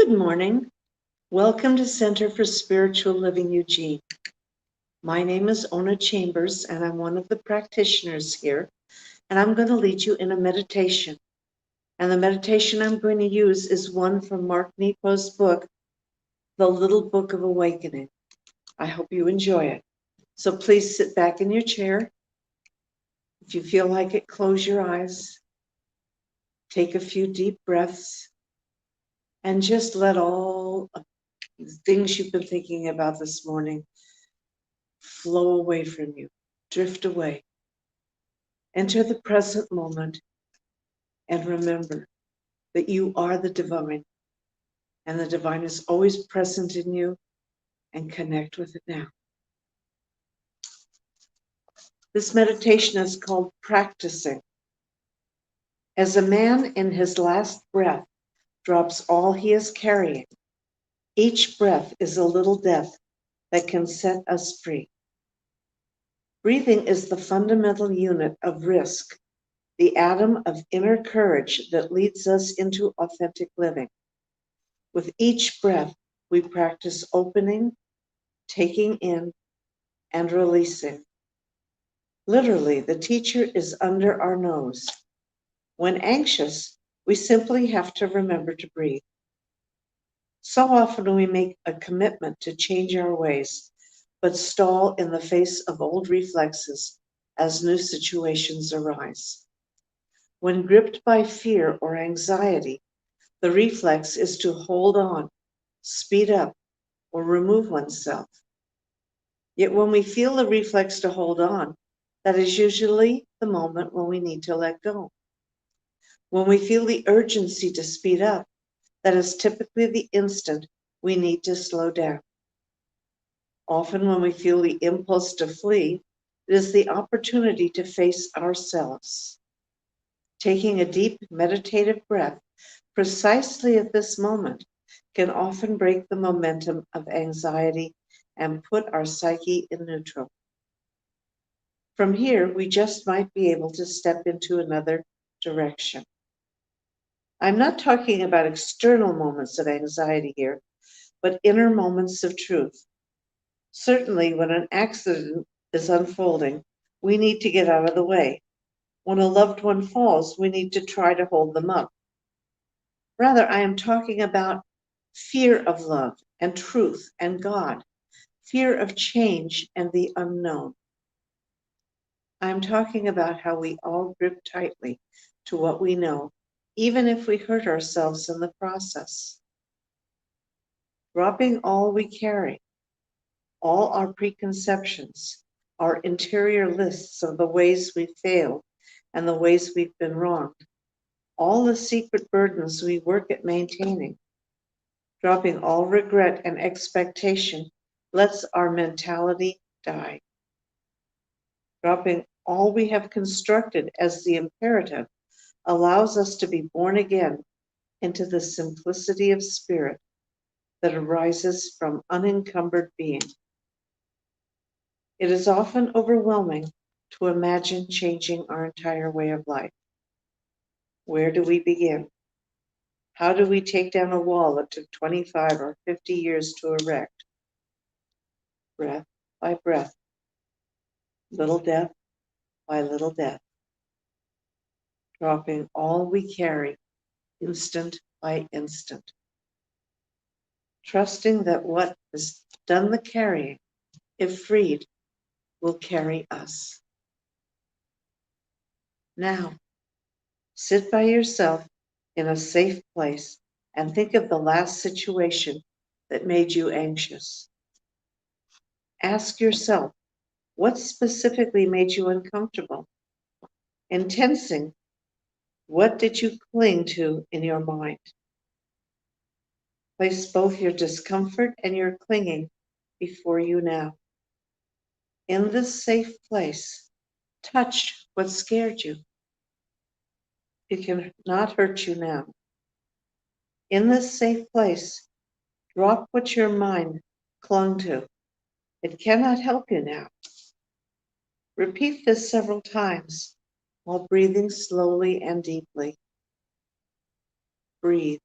Good morning. Welcome to Center for Spiritual Living Eugene. My name is Ona Chambers, and I'm one of the practitioners here, and I'm going to lead you in a meditation. And the meditation I'm going to use is one from Mark Nepo's book, The Little Book of Awakening. I hope you enjoy it. So please sit back in your chair. If you feel like it, close your eyes. Take a few deep breaths, and just let all the things you've been thinking about this morning flow away from you, drift away. Enter the present moment and remember that you are the divine, and the divine is always present in you, and connect with it now. This meditation is called practicing. As a man in his last breath drops all he is carrying, each breath is a little death that can set us free. Breathing is the fundamental unit of risk, the atom of inner courage that leads us into authentic living. With each breath, we practice opening, taking in, and releasing. Literally, the teacher is under our nose. When anxious, we simply have to remember to breathe. So often we make a commitment to change our ways, but stall in the face of old reflexes as new situations arise. When gripped by fear or anxiety, the reflex is to hold on, speed up, or remove oneself. Yet when we feel the reflex to hold on, that is usually the moment when we need to let go. When we feel the urgency to speed up, that is typically the instant we need to slow down. Often when we feel the impulse to flee, it is the opportunity to face ourselves. Taking a deep meditative breath precisely at this moment can often break the momentum of anxiety and put our psyche in neutral. From here, we just might be able to step into another direction. I'm not talking about external moments of anxiety here, but inner moments of truth. Certainly, when an accident is unfolding, we need to get out of the way. When a loved one falls, we need to try to hold them up. Rather, I am talking about fear of love and truth and God, fear of change and the unknown. I'm talking about how we all grip tightly to what we know, even if we hurt ourselves in the process. Dropping all we carry, all our preconceptions, our interior lists of the ways we failed and the ways we've been wronged, all the secret burdens we work at maintaining. Dropping all regret and expectation lets our mentality die. Dropping all we have constructed as the imperative allows us to be born again into the simplicity of spirit that arises from unencumbered being. It is often overwhelming to imagine changing our entire way of life. Where do we begin? How do we take down a wall that took 25 or 50 years to erect? Breath by breath, little death by little death, dropping all we carry instant by instant, trusting that what has done the carrying, if freed, will carry us. Now, sit by yourself in a safe place and think of the last situation that made you anxious. Ask yourself, what specifically made you uncomfortable? And tensing, what did you cling to in your mind? Place both your discomfort and your clinging before you now. In this safe place, touch what scared you. It cannot hurt you now. In this safe place, drop what your mind clung to. It cannot help you now. Repeat this several times while breathing slowly and deeply. Breathe.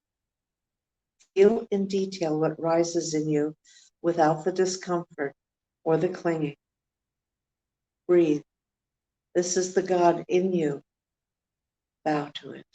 Feel in detail what rises in you without the discomfort or the clinging. Breathe. This is the God in you. Bow to it.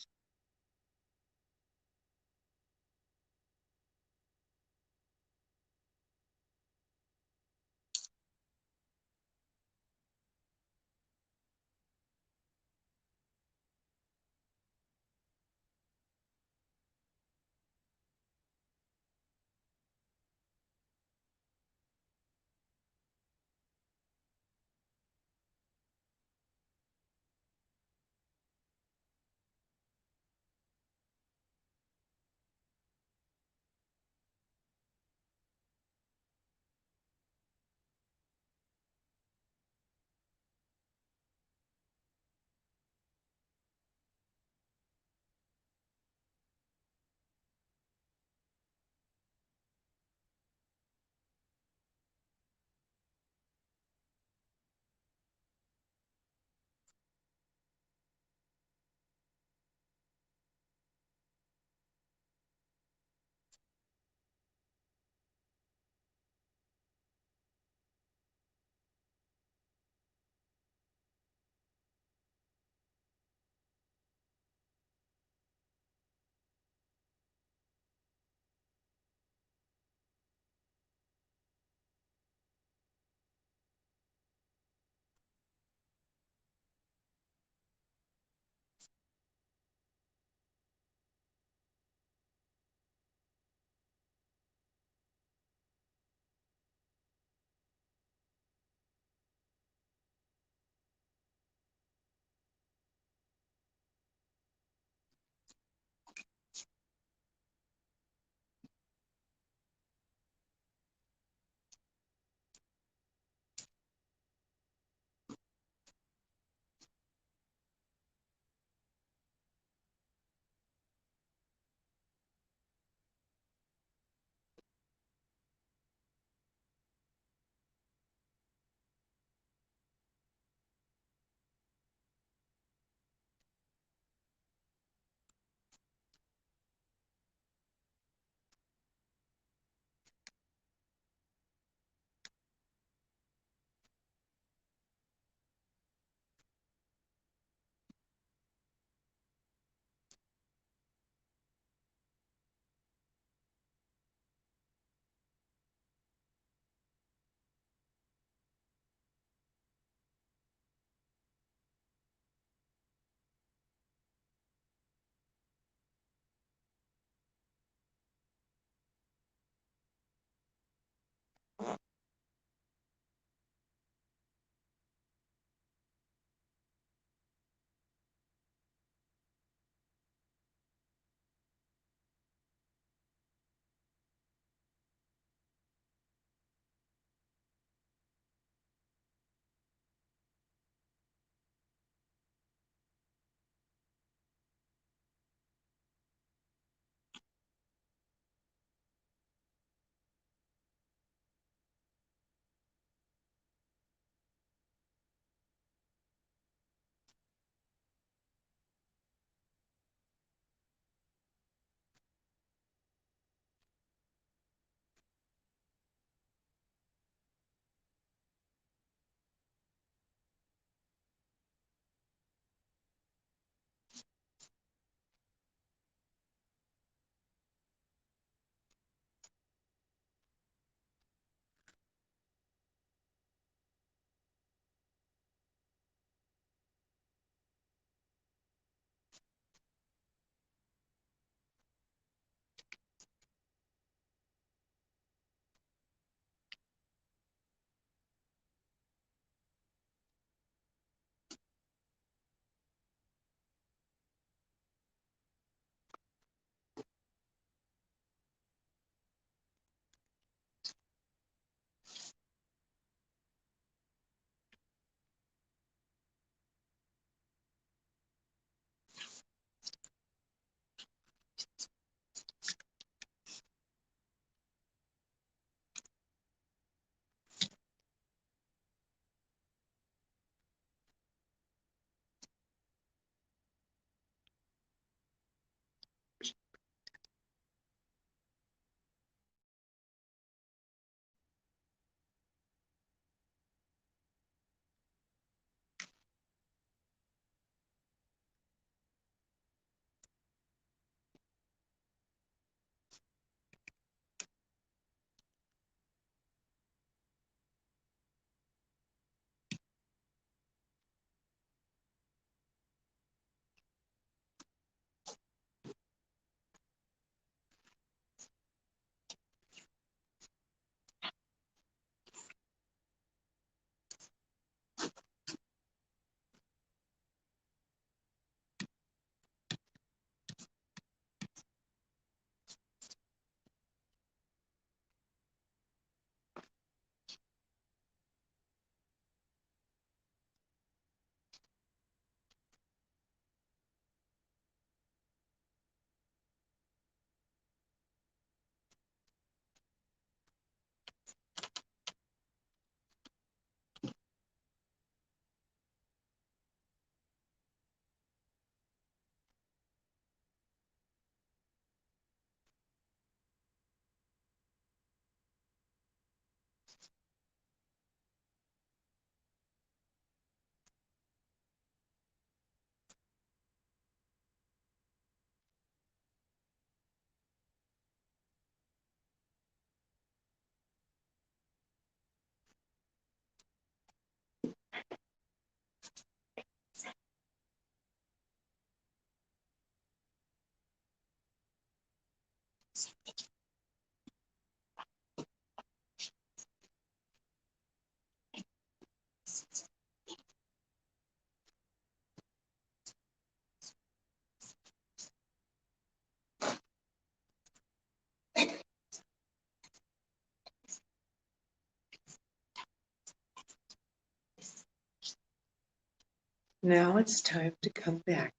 Now it's time to come back.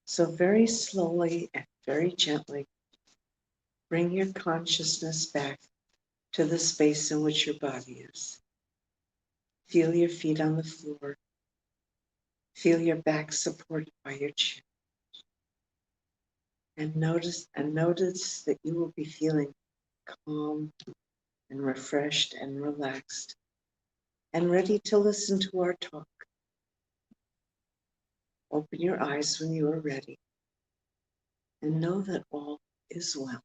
So very slowly and very gently, bring your consciousness back to the space in which your body is. Feel your feet on the floor. Feel your back supported by your chair. And notice that you will be feeling calm and refreshed and relaxed and ready to listen to our talk. Open your eyes when you are ready and know that all is well.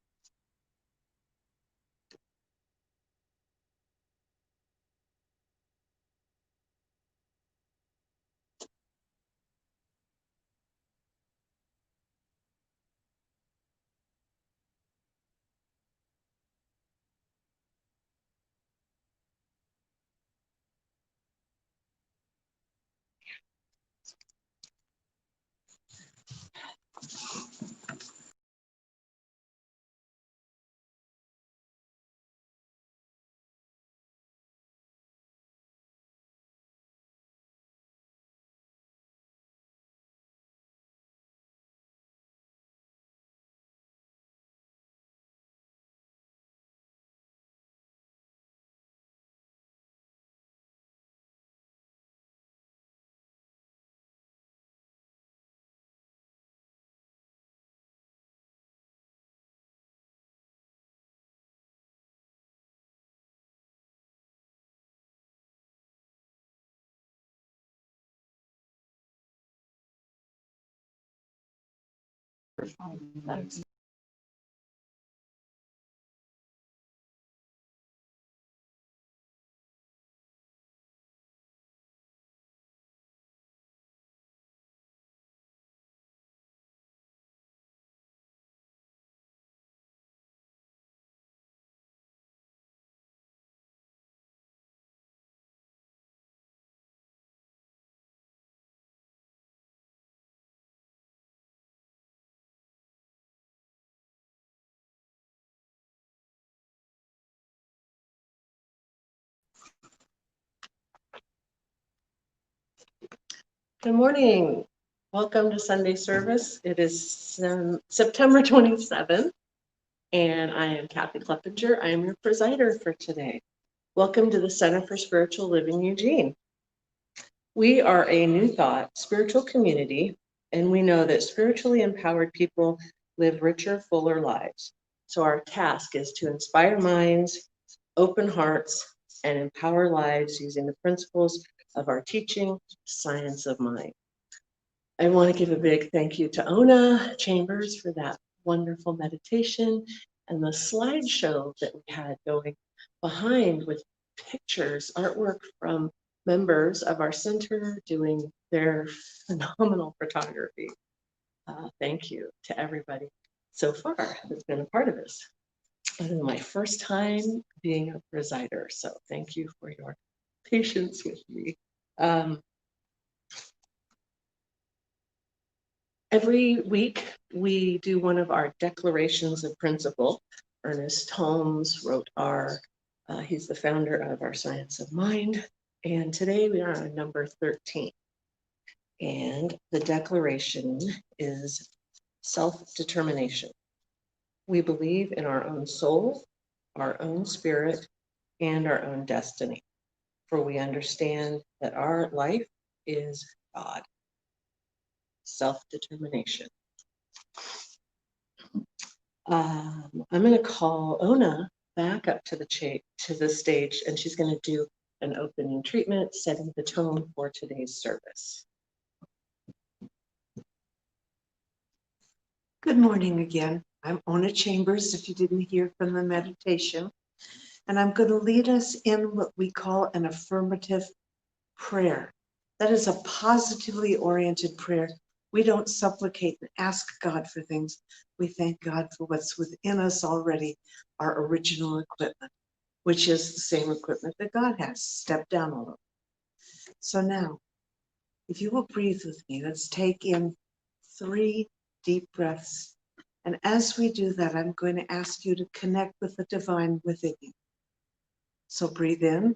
Good morning. Welcome to Sunday service. It is September 27th, and I am Kathy Kleppinger. I am your presider for today. Welcome to the Center for Spiritual Living Eugene. We are a New Thought spiritual community, and we know that spiritually empowered people live richer, fuller lives. So our task is to inspire minds, open hearts, and empower lives using the principles of our teaching, Science of Mind. I want to give a big thank you to Ona Chambers for that wonderful meditation and the slideshow that we had going behind with pictures, artwork from members of our center doing their phenomenal photography. Thank you to everybody so far that's been a part of this. This is my first time being a presider, so thank you for your patience with me. Every week, we do one of our declarations of principle. Ernest Holmes wrote he's the founder of our Science of Mind. And today we are on number 13. And the declaration is self-determination. We believe in our own soul, our own spirit, and our own destiny. For we understand that our life is God. Self-determination. I'm going to call Ona back up to the stage, and she's going to do an opening treatment, setting the tone for today's service. Good morning again. I'm Ona Chambers, if you didn't hear from the meditation, and I'm going to lead us in what we call an affirmative prayer. That is a positively oriented prayer. We don't supplicate and ask God for things. We thank God for what's within us already, our original equipment, which is the same equipment that God has. Step down a little. So now, if you will breathe with me, let's take in 3 deep breaths. And as we do that, I'm going to ask you to connect with the divine within you. So breathe in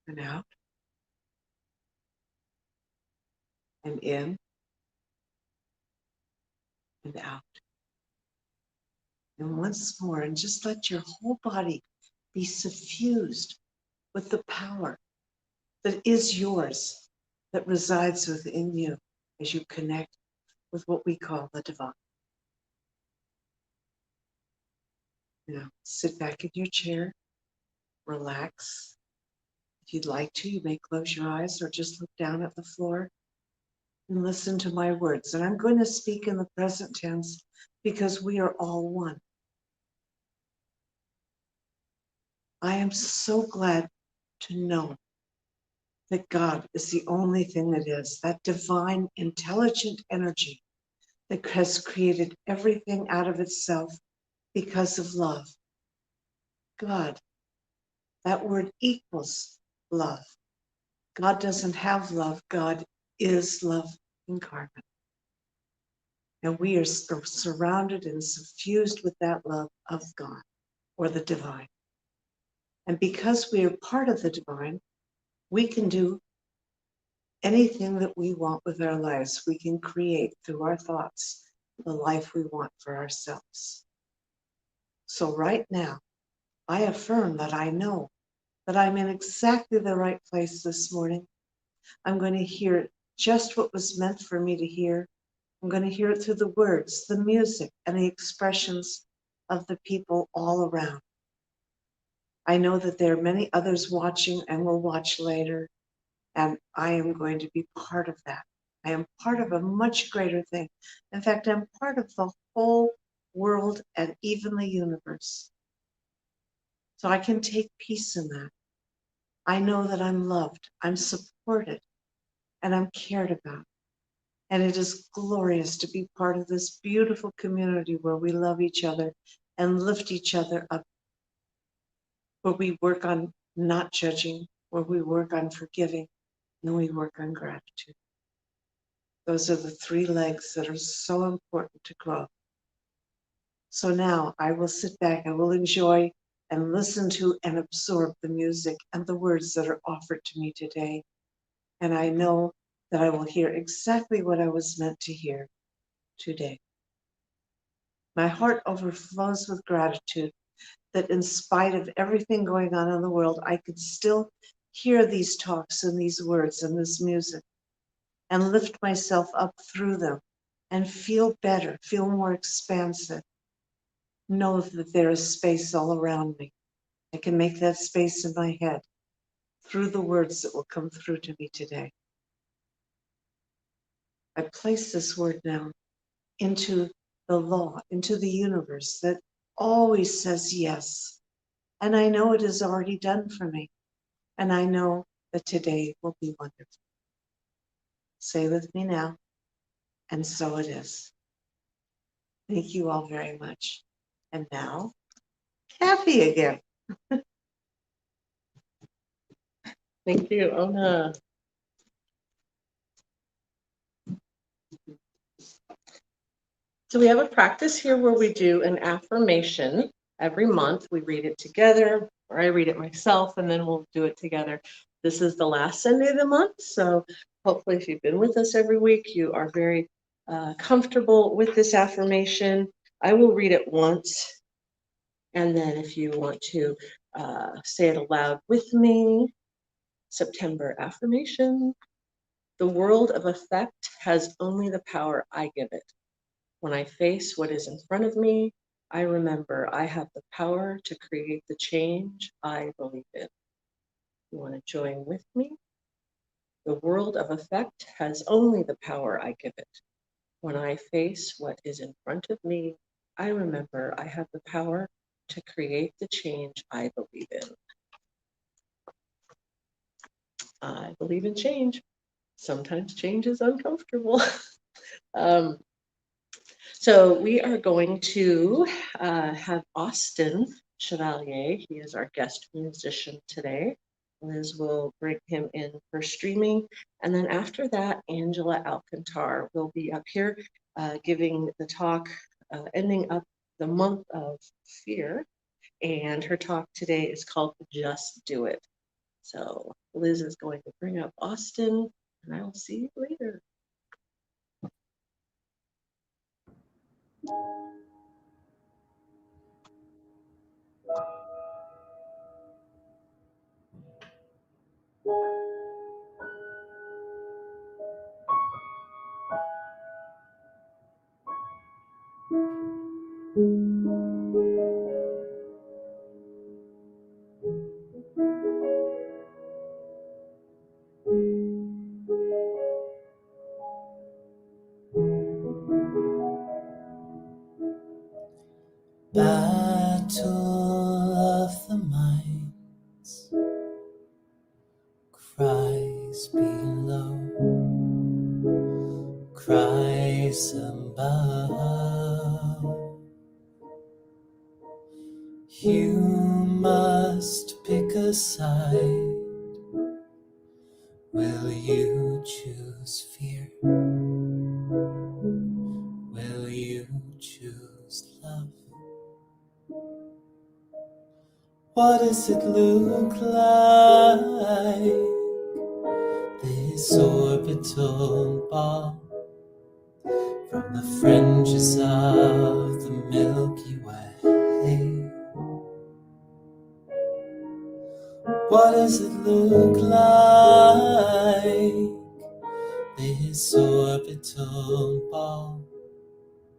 and out. and in and out. And once more, and just let your whole body be suffused with the power that is yours, that resides within you as you connect with what we call the divine. Now, sit back in your chair, relax. If you'd like to, you may close your eyes or just look down at the floor and listen to my words. And I'm going to speak in the present tense because we are all one. I am so glad to know that God is the only thing that is, that divine, intelligent energy that has created everything out of itself because of love. God, that word equals love. God doesn't have love, God is love incarnate. And we are surrounded and suffused with that love of God, or the divine. And because we are part of the divine, we can do anything that we want with our lives. We can create through our thoughts the life we want for ourselves. So right now, I affirm that I know that I'm in exactly the right place this morning. I'm going to hear just what was meant for me to hear. I'm going to hear it through the words, the music, and the expressions of the people all around. I know that there are many others watching and will watch later, and I am going to be part of that. I am part of a much greater thing. In fact, I'm part of the whole world and even the universe. So I can take peace in that. I know that I'm loved, I'm supported, and I'm cared about. And it is glorious to be part of this beautiful community where we love each other and lift each other up, where we work on not judging, where we work on forgiving, and we work on gratitude. Those are the three legs that are so important to grow. So now I will sit back, I will enjoy and listen to and absorb the music and the words that are offered to me today. And I know that I will hear exactly what I was meant to hear today. My heart overflows with gratitude that in spite of everything going on in the world, I could still hear these talks and these words and this music and lift myself up through them and feel better, feel more expansive. Know that there is space all around me. I can make that space in my head through the words that will come through to me today. I place this word now into the law, into the universe that always says yes. And I know it is already done for me. And I know that today will be wonderful. Say with me now, and so it is. Thank you all very much. And now, Kathy again. Thank you, Ona. So we have a practice here where we do an affirmation every month. We read it together, or I read it myself, and then we'll do it together. This is the last Sunday of the month, so hopefully if you've been with us every week, you are very comfortable with this affirmation. I will read it once, and then if you want to say it aloud with me. September affirmation. The world of effect has only the power I give it. When I face what is in front of me, I remember I have the power to create the change I believe in. You want to join with me? The world of effect has only the power I give it. When I face what is in front of me, I remember I have the power to create the change I believe in. I believe in change. Sometimes change is uncomfortable. So we are going to have Austin Chevalier. He is our guest musician today. Liz will bring him in for streaming. And then after that, Angela Alcantar will be up here giving the talk, ending up the month of fear. And her talk today is called Just Do It. So Liz is going to bring up Austin, and I will see you later. Battle of the minds, cries below, cries above. You must pick a side. Will you choose fear? Will you choose love? What does it look like, this orbital ball, from the fringes of the Milky Way? What does it look like, this orbital ball,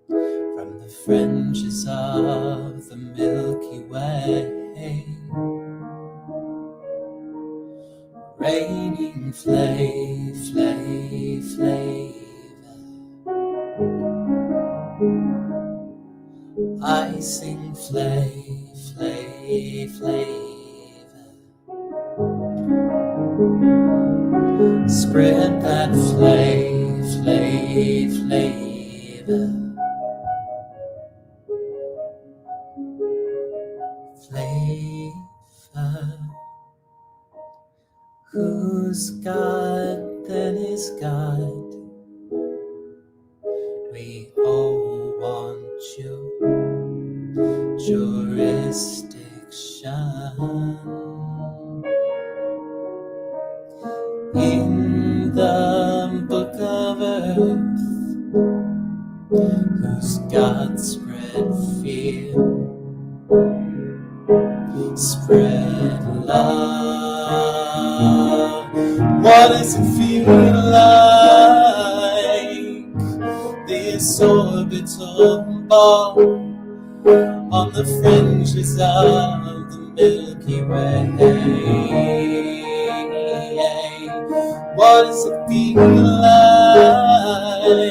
from the fringes of the Milky Way? Raining flavor, icing flavor. Spread that flavor. Who's God then is God? We all want you. Jurisdiction in the book of earth. Whose God spread fear, spread love. What does it feel like, this orbital ball on the fringes of the Milky Way? What does it feel like,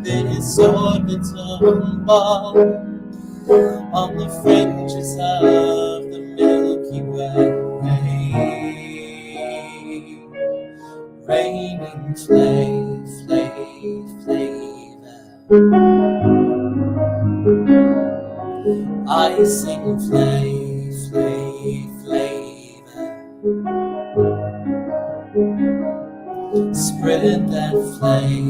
this orbital ball on the fringes of the Milky Way? Raining flavor, icing flavor. Spread that flavor.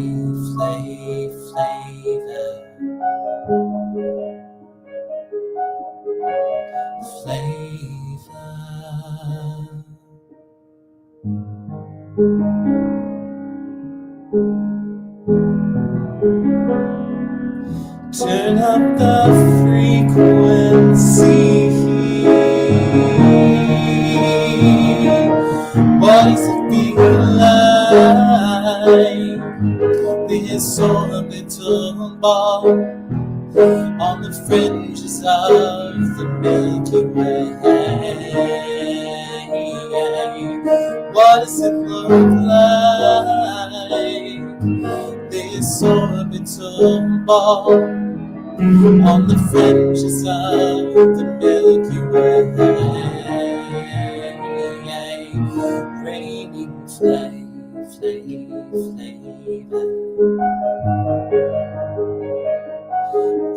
Turn up the frequency. What does it feel like, this orbital ball on the fringes of the Milky Way? What does it look like, this orbital ball on the fringes of the Milky Way? Raining flavor,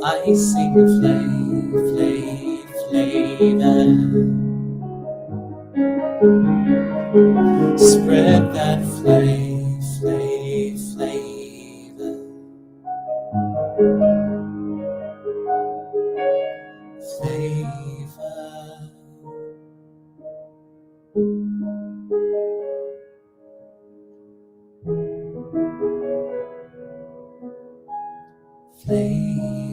icing flavor. Spread that flavor. Flavor.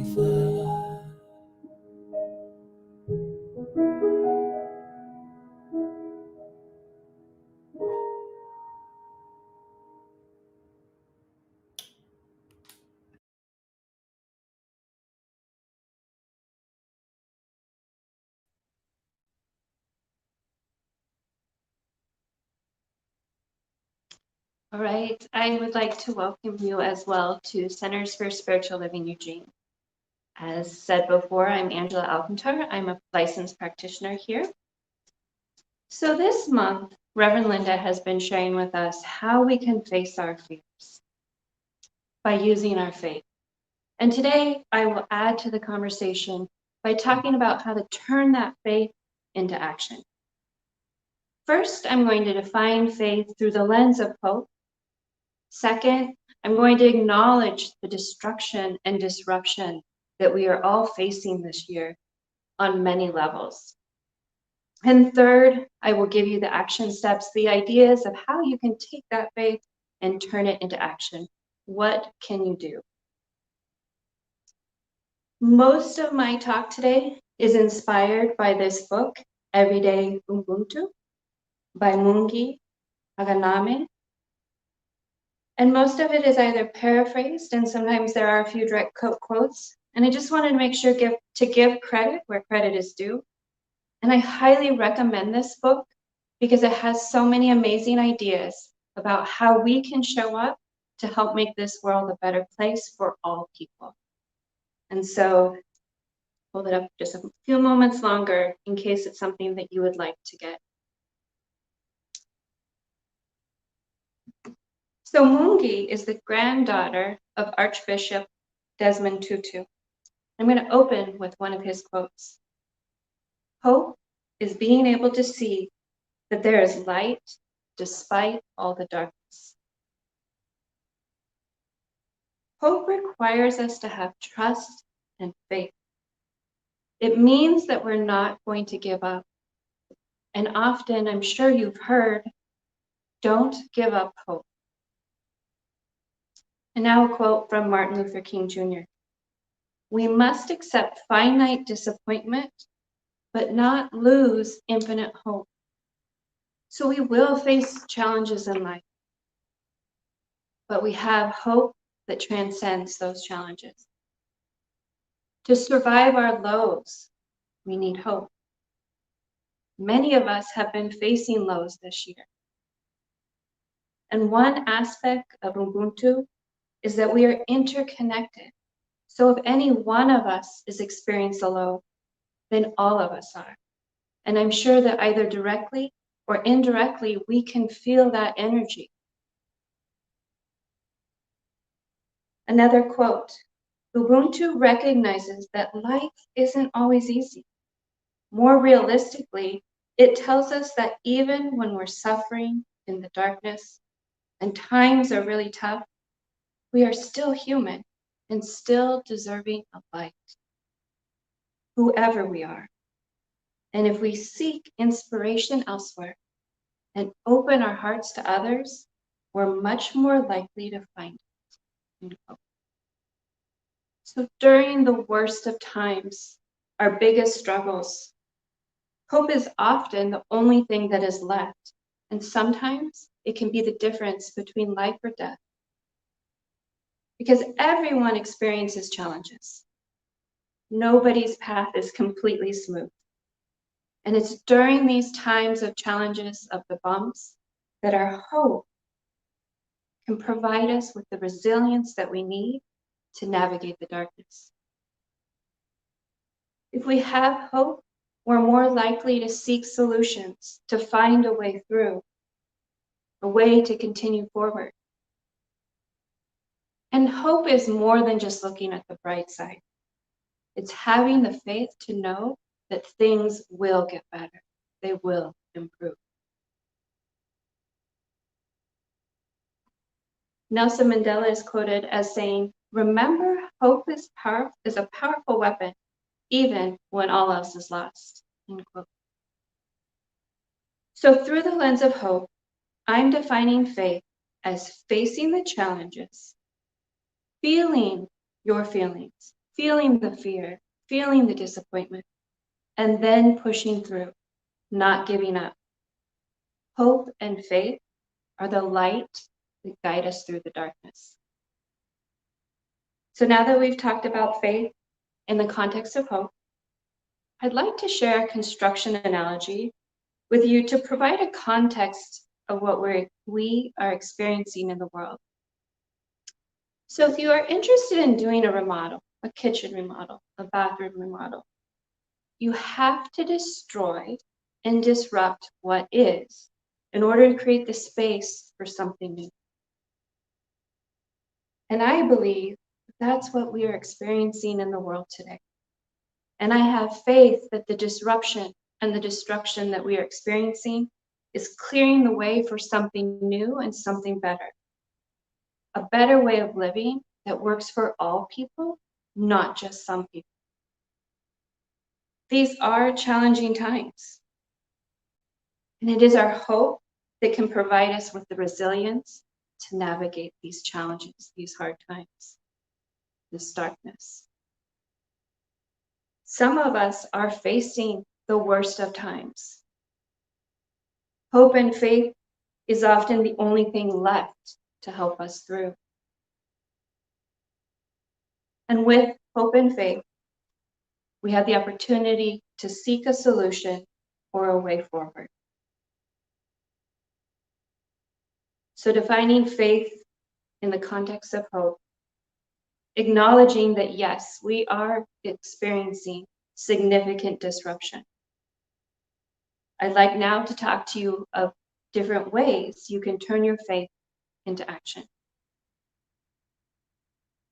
All right, I would like to welcome you as well to Centers for Spiritual Living Eugene. As said before, I'm Angela Alcantar. I'm a licensed practitioner here. So this month, Reverend Linda has been sharing with us how we can face our fears by using our faith. And today I will add to the conversation by talking about how to turn that faith into action. First, I'm going to define faith through the lens of hope. Second, I'm going to acknowledge the destruction and disruption that we are all facing this year on many levels. And third, I will give you the action steps, the ideas of how you can take that faith and turn it into action. What can you do? Most of my talk today is inspired by this book, Everyday Ubuntu, by Mungi Aganame. And most of it is either paraphrased, and sometimes there are a few direct quotes. And I just wanted to make sure to give credit where credit is due. And I highly recommend this book because it has so many amazing ideas about how we can show up to help make this world a better place for all people. And so hold it up just a few moments longer in case it's something that you would like to get. So Mungi is the granddaughter of Archbishop Desmond Tutu. I'm going to open with one of his quotes. Hope is being able to see that there is light despite all the darkness. Hope requires us to have trust and faith. It means that we're not going to give up. And often, I'm sure you've heard, don't give up hope. And now a quote from Martin Luther King Jr. We must accept finite disappointment, but not lose infinite hope. So we will face challenges in life, but we have hope that transcends those challenges. To survive our lows, we need hope. Many of us have been facing lows this year. And one aspect of Ubuntu is that we are interconnected. So if any one of us is experiencing a low, then all of us are. And I'm sure that either directly or indirectly, we can feel that energy. Another quote, Ubuntu recognizes that life isn't always easy. More realistically, it tells us that even when we're suffering in the darkness and times are really tough, we are still human and still deserving of light, whoever we are. And if we seek inspiration elsewhere and open our hearts to others, we're much more likely to find it. So during the worst of times, our biggest struggles, hope is often the only thing that is left. And sometimes it can be the difference between life or death. Because everyone experiences challenges. Nobody's path is completely smooth. And it's during these times of challenges, of the bumps, that our hope can provide us with the resilience that we need to navigate the darkness. If we have hope, we're more likely to seek solutions, to find a way through, a way to continue forward. And hope is more than just looking at the bright side. It's having the faith to know that things will get better. They will improve. Nelson Mandela is quoted as saying, remember, hope is a powerful weapon, even when all else is lost. End quote. So through the lens of hope, I'm defining faith as facing the challenges, feeling your feelings, feeling the fear, feeling the disappointment, and then pushing through, not giving up. Hope and faith are the light that guide us through the darkness. So now that we've talked about faith in the context of hope, I'd like to share a construction analogy with you to provide a context of what we are experiencing in the world. So if you are interested in doing a remodel, a kitchen remodel, a bathroom remodel, you have to destroy and disrupt what is in order to create the space for something new. And I believe that's what we are experiencing in the world today. And I have faith that the disruption and the destruction that we are experiencing is clearing the way for something new and something better. A better way of living that works for all people, not just some people. These are challenging times. And it is our hope that can provide us with the resilience to navigate these challenges, these hard times, this darkness. Some of us are facing the worst of times. Hope and faith is often the only thing left to help us through. And with hope and faith, we have the opportunity to seek a solution or a way forward. So defining faith in the context of hope, acknowledging that yes, we are experiencing significant disruption. I'd like now to talk to you of different ways you can turn your faith into action.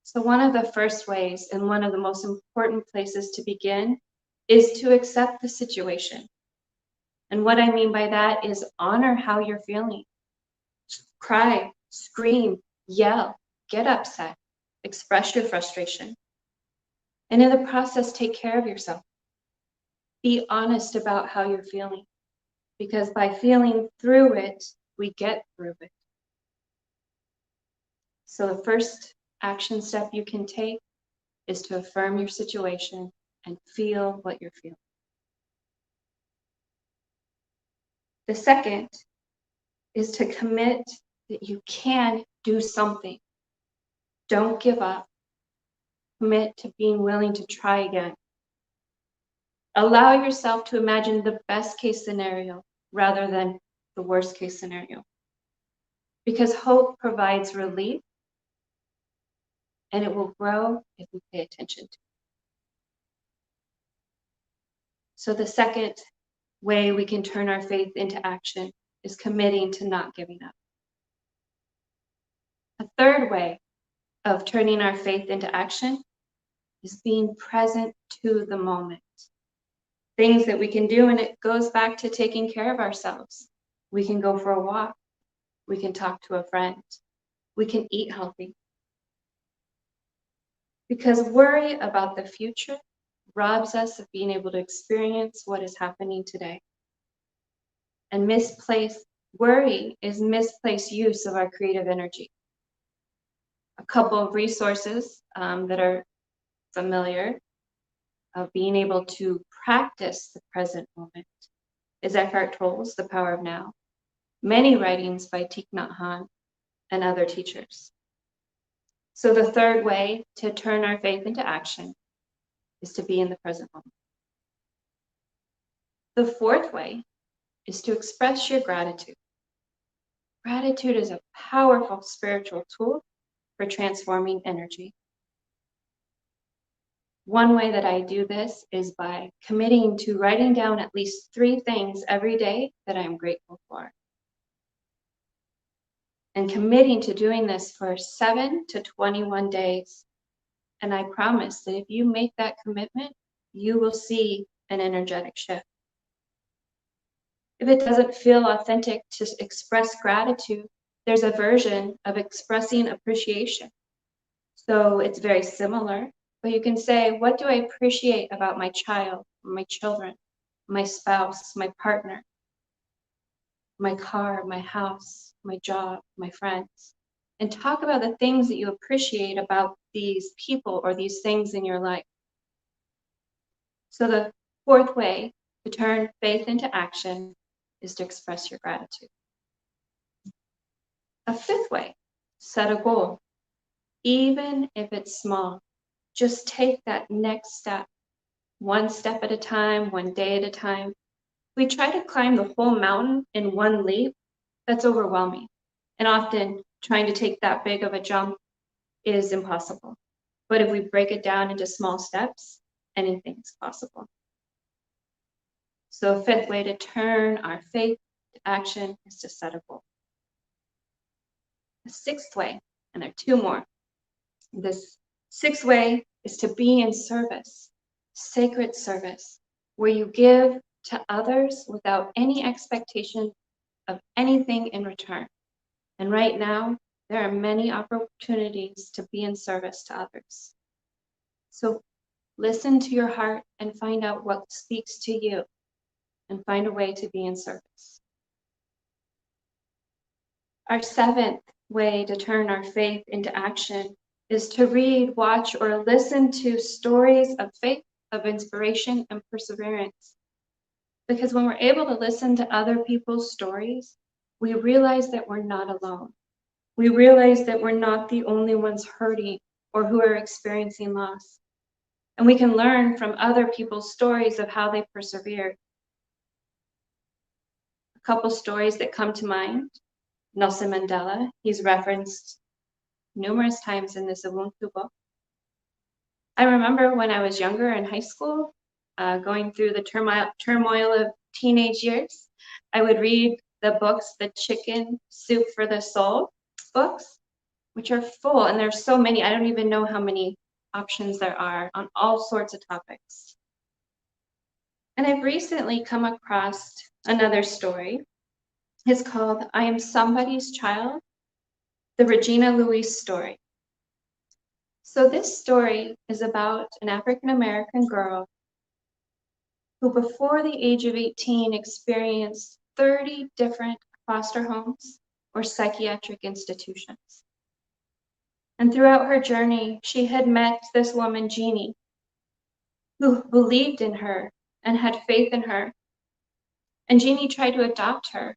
So one of the first ways and one of the most important places to begin is to accept the situation. And what I mean by that is honor how you're feeling. Cry, scream, yell, get upset, express your frustration. And in the process, take care of yourself. Be honest about how you're feeling, because by feeling through it, we get through it. So the first action step you can take is to affirm your situation and feel what you're feeling. The second is to commit that you can do something. Don't give up. Commit to being willing to try again. Allow yourself to imagine the best case scenario rather than the worst case scenario. Because hope provides relief, and it will grow if we pay attention to it. So the second way we can turn our faith into action is committing to not giving up. A third way of turning our faith into action is being present to the moment. Things that we can do, and it goes back to taking care of ourselves. We can go for a walk. We can talk to a friend. We can eat healthy. Because worry about the future robs us of being able to experience what is happening today. And misplaced worry is misplaced use of our creative energy. A couple of resources that are familiar of being able to practice the present moment is Eckhart Tolle's The Power of Now, many writings by Thich Nhat Hanh and other teachers. So the third way to turn our faith into action is to be in the present moment. The fourth way is to express your gratitude. Gratitude is a powerful spiritual tool for transforming energy. One way that I do this is by committing to writing down at least 3 things every day that I'm grateful for. And committing to doing this for 7 to 21 days. And I promise that if you make that commitment, you will see an energetic shift. If it doesn't feel authentic to express gratitude, there's a version of expressing appreciation. So it's very similar, but you can say, what do I appreciate about my child, my children, my spouse, my partner, my car, my house, my job, my friends? And talk about the things that you appreciate about these people or these things in your life. So the fourth way to turn faith into action is to express your gratitude. A fifth way, set a goal. Even if it's small, just take that next step, one step at a time, one day at a time. We try to climb the whole mountain in one leap. that's overwhelming. And often trying to take that big of a jump is impossible. But if we break it down into small steps, anything's possible. So a fifth way to turn our faith to action is to set a goal. The sixth way, and there are two more. This sixth way is to be in service, sacred service, where you give to others without any expectation of anything in return. And right now, there are many opportunities to be in service to others. So listen to your heart and find out what speaks to you and find a way to be in service. Our seventh way to turn our faith into action is to read, watch, or listen to stories of faith, of inspiration, and perseverance. Because when we're able to listen to other people's stories, we realize that we're not alone. We realize that we're not the only ones hurting or who are experiencing loss. And we can learn from other people's stories of how they persevered. A couple stories that come to mind. Nelson Mandela, he's referenced numerous times in this Ubuntu book. I remember when I was younger in high school, going through the turmoil of teenage years, I would read the books, the Chicken Soup for the Soul books, which are full, and there's so many, I don't even know how many options there are on all sorts of topics. And I've recently come across another story. It's called I Am Somebody's Child, the Regina Louise story. So this story is about an African-American girl who before the age of 18 experienced 30 different foster homes or psychiatric institutions. And throughout her journey, she had met this woman, Jeannie, who believed in her and had faith in her. And Jeannie tried to adopt her,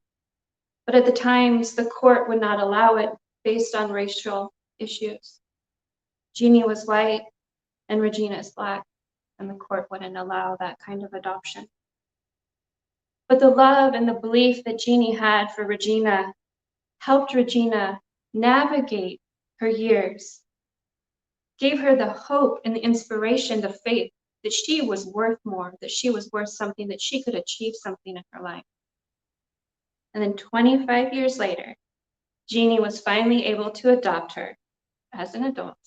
but at the times the court would not allow it based on racial issues. Jeannie was white and Regina is Black, and the court wouldn't allow that kind of adoption. But the love and the belief that Jeannie had for Regina helped Regina navigate her years, gave her the hope and the inspiration, the faith that she was worth more, that she was worth something, that she could achieve something in her life. And then 25 years later, Jeannie was finally able to adopt her as an adult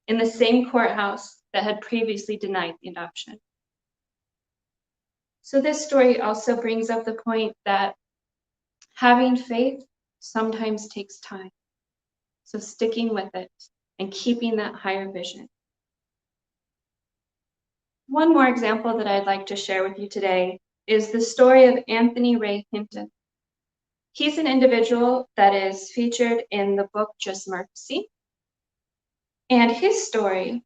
in the same courthouse that had previously denied the adoption. So this story also brings up the point that having faith sometimes takes time. So sticking with it and keeping that higher vision. One more example that I'd like to share with you today is the story of Anthony Ray Hinton. He's an individual that is featured in the book Just Mercy. And his story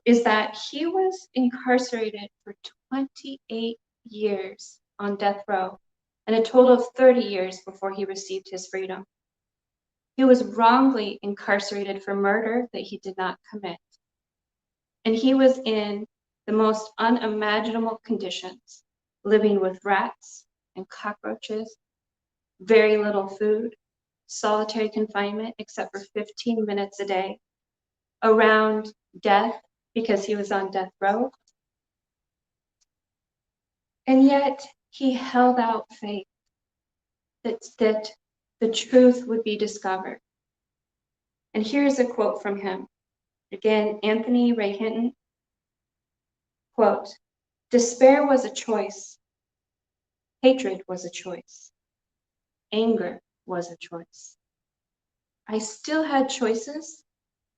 is that he was incarcerated for 28 years on death row and a total of 30 years before he received his freedom. He was wrongly incarcerated for murder that he did not commit. And he was in the most unimaginable conditions, living with rats and cockroaches, very little food, solitary confinement except for 15 minutes a day, around death because he was on death row. And yet he held out faith that the truth would be discovered. And here's a quote from him. Again, Anthony Ray Hinton, quote, "Despair was a choice. Hatred was a choice. Anger was a choice. I still had choices,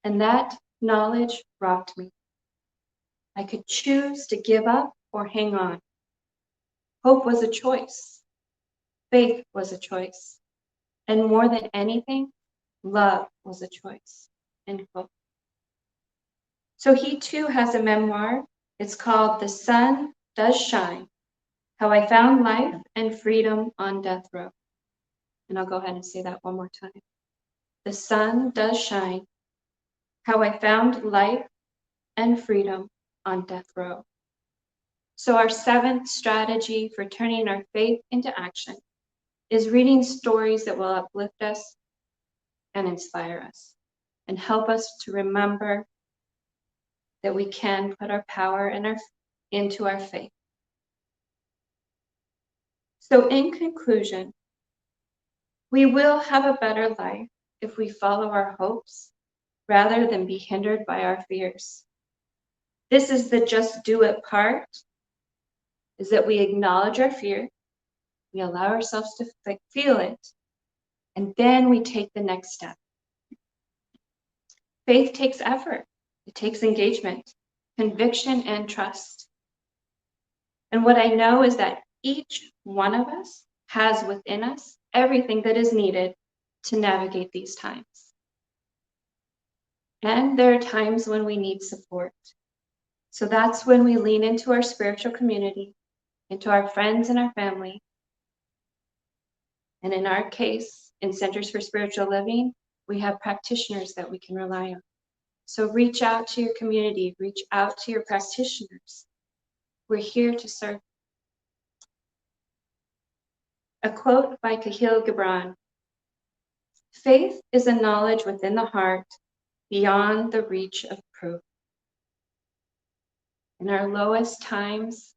and that knowledge rocked me. I could choose to give up or hang on. Hope was a choice. Faith was a choice. And more than anything, love was a choice." End quote. So he too has a memoir. It's called The Sun Does Shine, How I Found Life and Freedom on Death Row. And I'll go ahead and say that one more time. The sun does shine, how I found life and freedom on death row. So our seventh strategy for turning our faith into action is reading stories that will uplift us and inspire us and help us to remember that we can put our power into our faith. So in conclusion, we will have a better life if we follow our hopes rather than be hindered by our fears. This is the just do it part, is that we acknowledge our fear, we allow ourselves to feel it, and then we take the next step. Faith takes effort. It takes engagement, conviction, and trust. And what I know is that each one of us has within us everything that is needed to navigate these times. And there are times when we need support. So that's when we lean into our spiritual community, into our friends and our family. And in our case, in Centers for Spiritual Living, we have practitioners that we can rely on. So reach out to your community, reach out to your practitioners. We're here to serve. A quote by Kahlil Gibran: "Faith is a knowledge within the heart beyond the reach of proof." In our lowest times,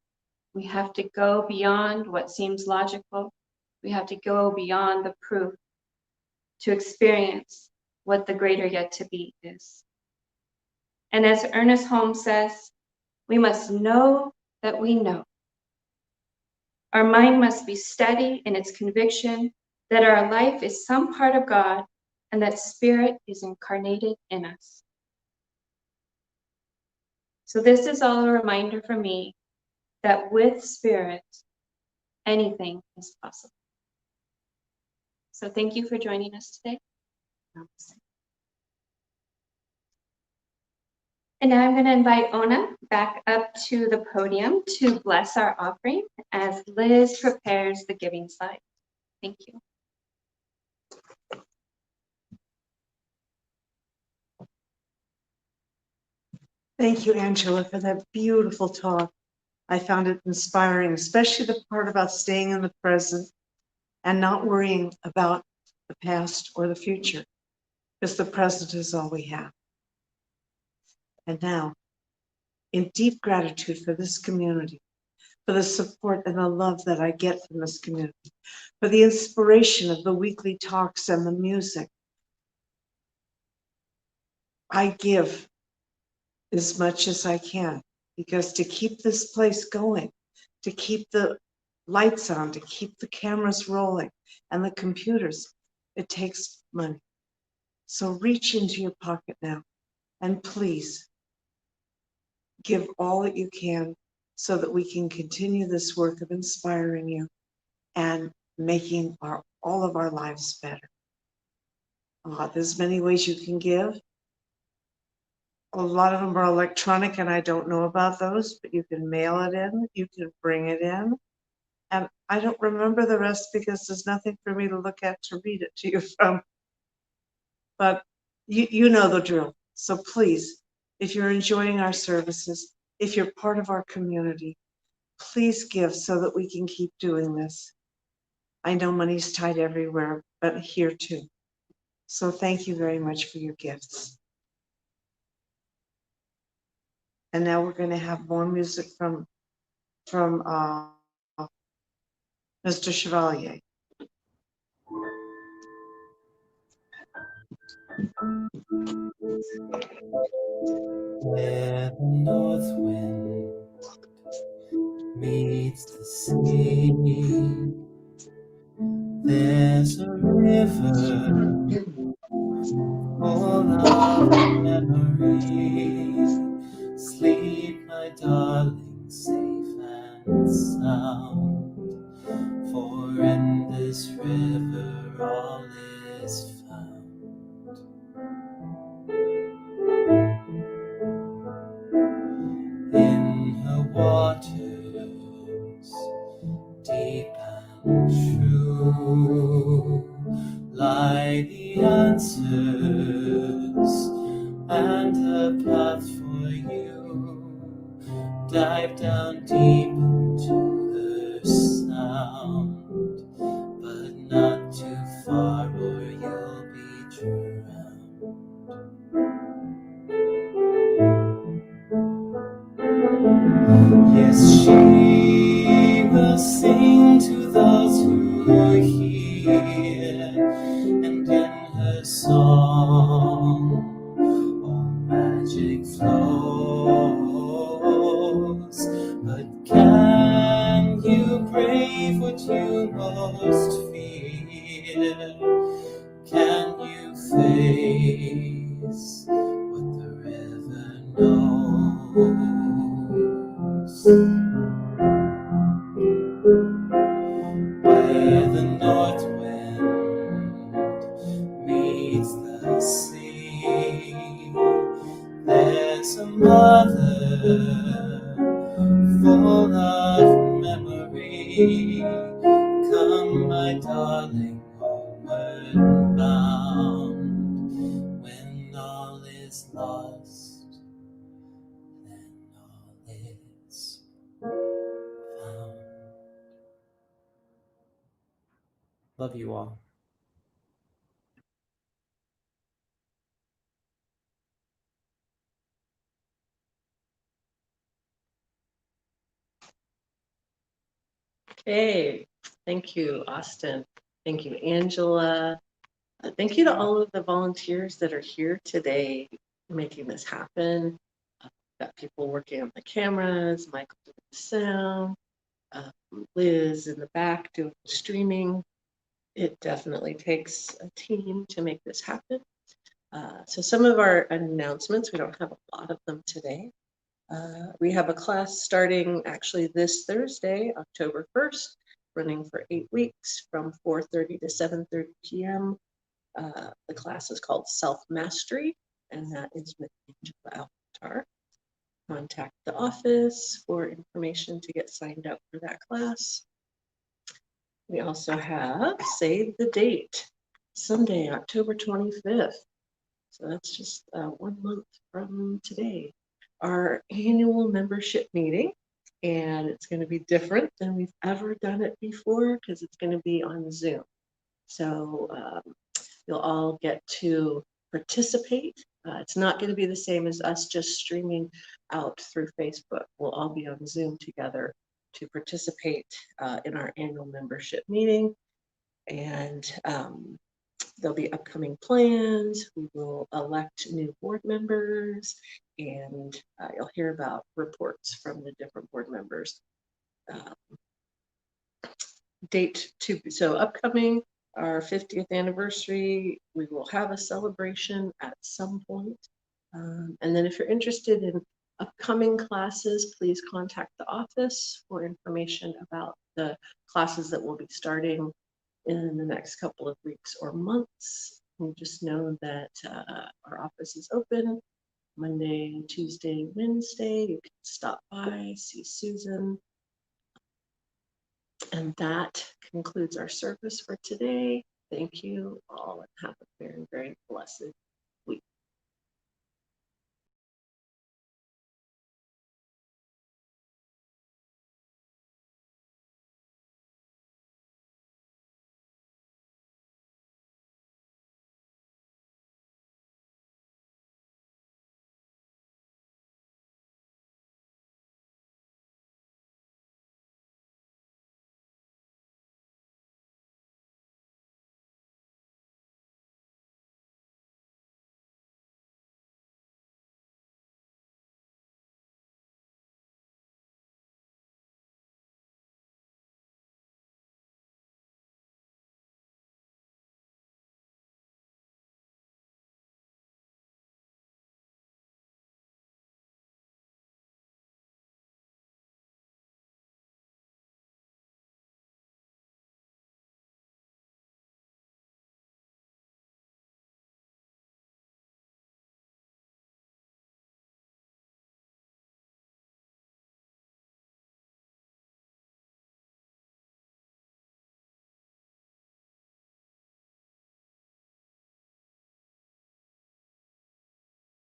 we have to go beyond what seems logical. We have to go beyond the proof to experience what the greater yet to be is. And as Ernest Holmes says, we must know that we know. Our mind must be steady in its conviction that our life is some part of God and that Spirit is incarnated in us. So this is all a reminder for me that with Spirit, anything is possible. So thank you for joining us today. Namaste. And now I'm going to invite Ona back up to the podium to bless our offering as Liz prepares the giving slide. Thank you. Thank you, Angela, for that beautiful talk. I found it inspiring, especially the part about staying in the present and not worrying about the past or the future, because the present is all we have. And now, in deep gratitude for this community, for the support and the love that I get from this community, for the inspiration of the weekly talks and the music, I give as much as I can, because to keep this place going, to keep the lights on, to keep the cameras rolling and the computers, it takes money. So reach into your pocket now and please give all that you can so that we can continue this work of inspiring you and making all of our lives better. There's many ways you can give. A lot of them are electronic and I don't know about those, but you can mail it in, you can bring it in. And I don't remember the rest because there's nothing for me to look at to read it to you from. But you know the drill. So please, if you're enjoying our services, if you're part of our community, please give so that we can keep doing this. I know money's tight everywhere, but here too. So thank you very much for your gifts. And now we're going to have more music from Mr. Chevalier. Where the north wind meets the sea, there's a river full of memory. Sleep, my darling, safe and sound, for in this river all is found. In her waters, deep and true, lie the answers and a path for you. Dive down deep into the sound, but Yes, she will sing to those who hear, and in her song all magic flows. But can you brave what you most fear? Can you face what the river knows? Where the north wind meets the sea, there's a mother full of memory. Come, my darling, homeward bound. When all is lost, then all is found. Love you all. Okay, thank you, Austin. Thank you, Angela. Thank you to all of the volunteers that are here today making this happen. Got people working on the cameras, Michael doing the sound, Liz in the back doing the streaming. It definitely takes a team to make this happen. So some of our announcements, we don't have a lot of them today. We have a class starting actually this Thursday, October 1st, running for 8 weeks from 4:30 to 7:30 p.m. The class is called Self-Mastery, and that is with Angela Alcantar. Contact the office for information to get signed up for that class. We also have Save the Date, Sunday, October 25th. So that's just 1 month from today. Our annual membership meeting, and it's going to be different than we've ever done it before because it's going to be on Zoom. So you'll all get to participate. It's not going to be the same as us just streaming out through Facebook. We'll all be on Zoom together to participate in our annual membership meeting. And there'll be upcoming plans. We will elect new board members, and you'll hear about reports from the different board members. Date to so upcoming, our 50th anniversary. We will have a celebration at some point. And then if you're interested in upcoming classes, please contact the office for information about the classes that will be starting in the next couple of weeks or months. We just know that our office is open Monday, Tuesday, Wednesday. You can stop by, see Susan. And that concludes our service for today. Thank you all and have a very, very blessed